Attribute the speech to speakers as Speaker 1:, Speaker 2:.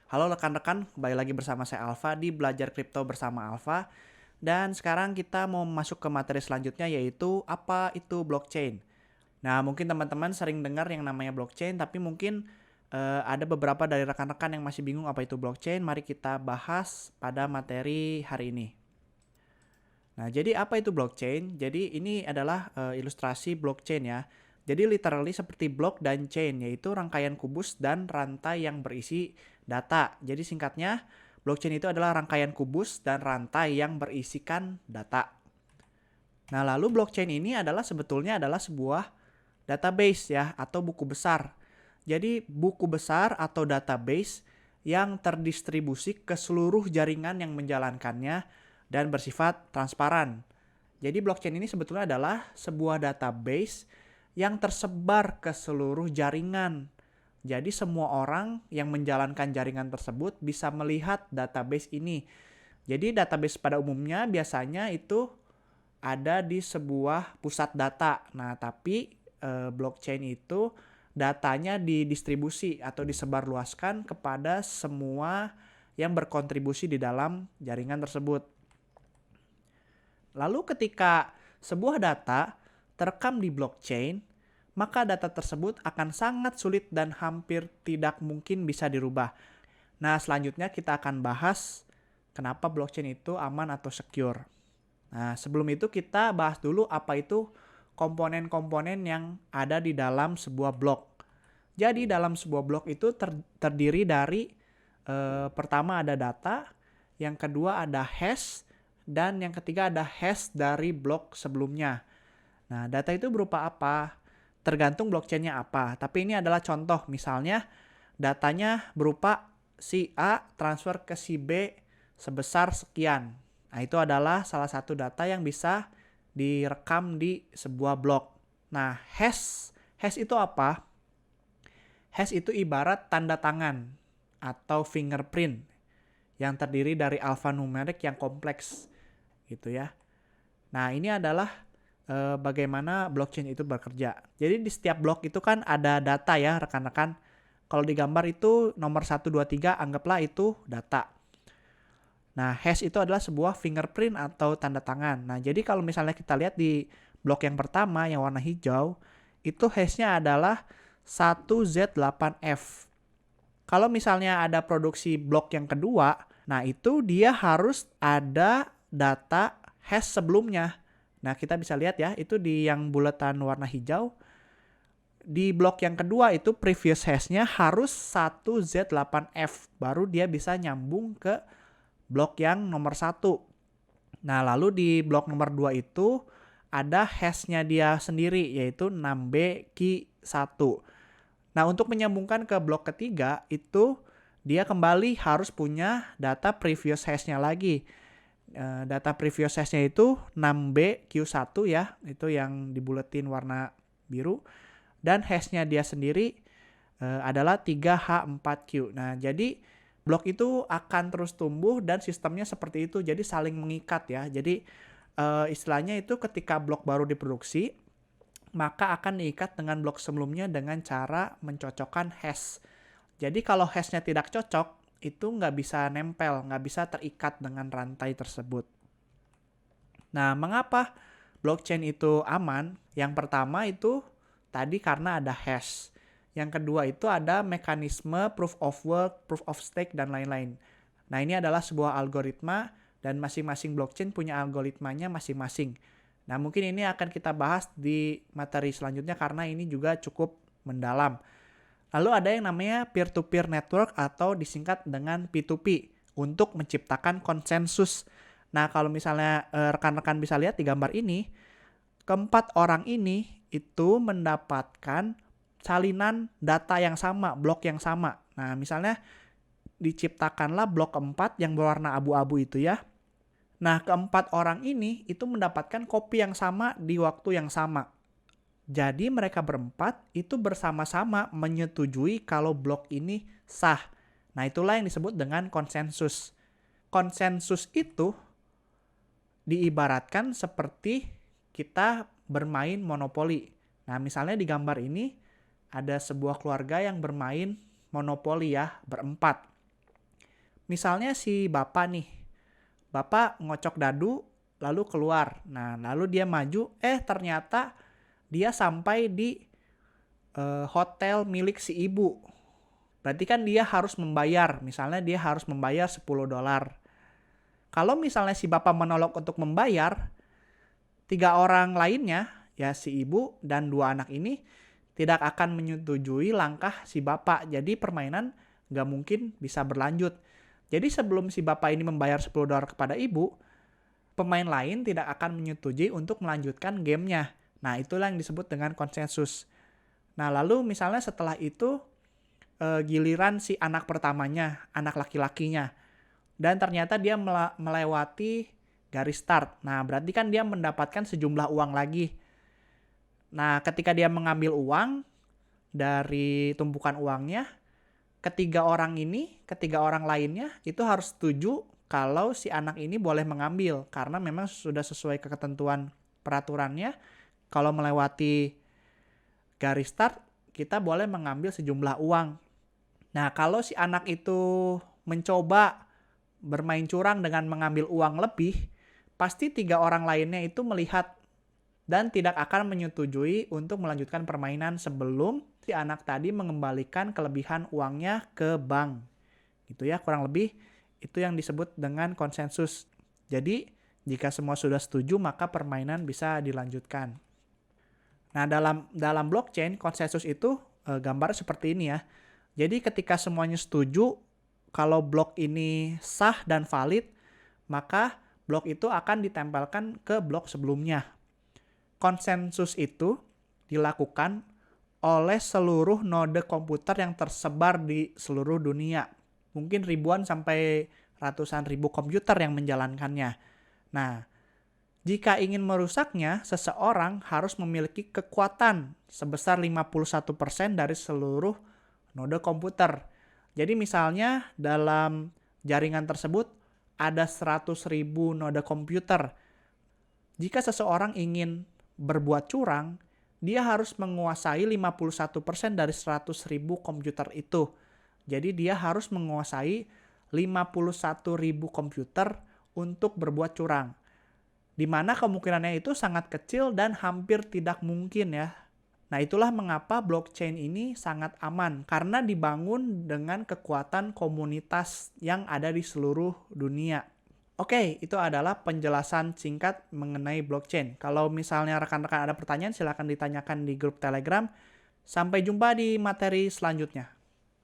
Speaker 1: Halo rekan-rekan, kembali lagi bersama saya Alfa di Belajar Kripto bersama Alfa. Dan sekarang kita mau masuk ke materi selanjutnya yaitu apa itu blockchain. Nah, mungkin teman-teman sering dengar yang namanya blockchain, tapi mungkin ada beberapa dari rekan-rekan yang masih bingung apa itu blockchain. Mari kita bahas pada materi hari ini. Nah, jadi apa itu blockchain? Jadi ini adalah ilustrasi blockchain ya. Jadi literally seperti block dan chain, yaitu rangkaian kubus dan rantai yang berisi data. Jadi singkatnya, blockchain itu adalah rangkaian kubus dan rantai yang berisikan data. Nah, lalu blockchain ini sebetulnya adalah sebuah database ya, atau buku besar. Jadi buku besar atau database yang terdistribusi ke seluruh jaringan yang menjalankannya dan bersifat transparan. Jadi blockchain ini sebetulnya adalah sebuah database yang tersebar ke seluruh jaringan. Jadi semua orang yang menjalankan jaringan tersebut bisa melihat database ini. Jadi database pada umumnya biasanya itu ada di sebuah pusat data. Nah, tapi blockchain itu datanya didistribusi atau disebarluaskan kepada semua yang berkontribusi di dalam jaringan tersebut. Lalu ketika sebuah data terekam di blockchain, maka data tersebut akan sangat sulit dan hampir tidak mungkin bisa dirubah. Nah, selanjutnya kita akan bahas kenapa blockchain itu aman atau secure. Nah, sebelum itu kita bahas dulu apa itu komponen-komponen yang ada di dalam sebuah blok. Jadi dalam sebuah blok itu terdiri dari pertama ada data, yang kedua ada hash, dan yang ketiga ada hash dari blok sebelumnya. Nah, data itu berupa apa? Tergantung blockchainnya apa. Tapi ini adalah contoh, misalnya datanya berupa si A transfer ke si B sebesar sekian. Nah, itu adalah salah satu data yang bisa direkam di sebuah blok. Nah, hash itu apa? Hash itu ibarat tanda tangan atau fingerprint yang terdiri dari alfanumerik yang kompleks gitu ya. Nah, ini adalah bagaimana blockchain itu bekerja. Jadi di setiap blok itu kan ada data ya rekan-rekan. Kalau di gambar itu nomor 1, 2, 3 anggaplah itu data. Nah, hash itu adalah sebuah fingerprint atau tanda tangan. Nah, jadi kalau misalnya kita lihat di blok yang pertama yang warna hijau, itu hashnya adalah 1Z8F. Kalau misalnya ada produksi blok yang kedua, nah itu dia harus ada data hash sebelumnya. Nah, kita bisa lihat ya, itu di yang bulatan warna hijau. Di blok yang kedua itu previous hashnya harus 1Z8F. Baru dia bisa nyambung ke blok yang nomor 1. Nah, lalu di blok nomor 2 itu ada hashnya dia sendiri, yaitu 6BQ1. Nah, untuk menyambungkan ke blok ketiga itu dia kembali harus punya data previous hashnya lagi. Data previous hashnya itu 6BQ1 ya, itu yang dibuletin warna biru. Dan hashnya dia sendiri adalah 3H4Q. Nah, jadi blok itu akan terus tumbuh dan sistemnya seperti itu, jadi saling mengikat ya. Jadi istilahnya itu ketika blok baru diproduksi, maka akan diikat dengan blok sebelumnya dengan cara mencocokkan hash. Jadi kalau hashnya tidak cocok, itu nggak bisa nempel, nggak bisa terikat dengan rantai tersebut. Nah, mengapa blockchain itu aman? Yang pertama itu tadi karena ada hash. Yang kedua itu ada mekanisme proof of work, proof of stake, dan lain-lain. Nah, ini adalah sebuah algoritma dan masing-masing blockchain punya algoritmanya masing-masing. Nah, mungkin ini akan kita bahas di materi selanjutnya karena ini juga cukup mendalam. Lalu ada yang namanya peer-to-peer network atau disingkat dengan P2P untuk menciptakan konsensus. Nah, kalau misalnya rekan-rekan bisa lihat di gambar ini, keempat orang ini itu mendapatkan salinan data yang sama, blok yang sama. Nah, misalnya diciptakanlah blok keempat yang berwarna abu-abu itu ya. Nah, keempat orang ini itu mendapatkan kopi yang sama di waktu yang sama. Jadi mereka berempat itu bersama-sama menyetujui kalau blok ini sah. Nah, itulah yang disebut dengan konsensus. Konsensus itu diibaratkan seperti kita bermain monopoli. Nah, misalnya di gambar ini ada sebuah keluarga yang bermain monopoli ya, berempat. Misalnya si bapak nih, bapak ngocok dadu lalu keluar. Nah, lalu dia maju, ternyata dia sampai di hotel milik si ibu. Berarti kan dia harus membayar, misalnya dia harus membayar $10. Kalau misalnya si bapak menolak untuk membayar, 3 orang lainnya, ya si ibu dan 2 anak ini tidak akan menyetujui langkah si bapak. Jadi permainan nggak mungkin bisa berlanjut. Jadi sebelum si bapak ini membayar $10 kepada ibu, pemain lain tidak akan menyetujui untuk melanjutkan gamenya. Nah, itulah yang disebut dengan konsensus. Nah, lalu misalnya setelah itu giliran si anak pertamanya, anak laki-lakinya. Dan ternyata dia melewati garis start. Nah, berarti kan dia mendapatkan sejumlah uang lagi. Nah, ketika dia mengambil uang dari tumpukan uangnya, ketiga orang lainnya itu harus setuju kalau si anak ini boleh mengambil. Karena memang sudah sesuai ketentuan peraturannya, kalau melewati garis start, kita boleh mengambil sejumlah uang. Nah, kalau si anak itu mencoba bermain curang dengan mengambil uang lebih, pasti 3 orang lainnya itu melihat dan tidak akan menyetujui untuk melanjutkan permainan sebelum si anak tadi mengembalikan kelebihan uangnya ke bank. Gitu ya, kurang lebih itu yang disebut dengan konsensus. Jadi, jika semua sudah setuju, maka permainan bisa dilanjutkan. Nah, dalam blockchain, konsensus itu gambar seperti ini ya. Jadi ketika semuanya setuju kalau blok ini sah dan valid, maka blok itu akan ditempelkan ke blok sebelumnya. Konsensus itu dilakukan oleh seluruh node komputer yang tersebar di seluruh dunia. Mungkin ribuan sampai ratusan ribu komputer yang menjalankannya. Nah, jika ingin merusaknya, seseorang harus memiliki kekuatan sebesar 51% dari seluruh node komputer. Jadi misalnya dalam jaringan tersebut ada 100.000 node komputer. Jika seseorang ingin berbuat curang, dia harus menguasai 51% dari 100.000 komputer itu. Jadi dia harus menguasai 51.000 komputer untuk berbuat curang. Di mana kemungkinannya itu sangat kecil dan hampir tidak mungkin ya. Nah, itulah mengapa blockchain ini sangat aman, karena dibangun dengan kekuatan komunitas yang ada di seluruh dunia. Oke, itu adalah penjelasan singkat mengenai blockchain. Kalau misalnya rekan-rekan ada pertanyaan, silakan ditanyakan di grup Telegram. Sampai jumpa di materi selanjutnya.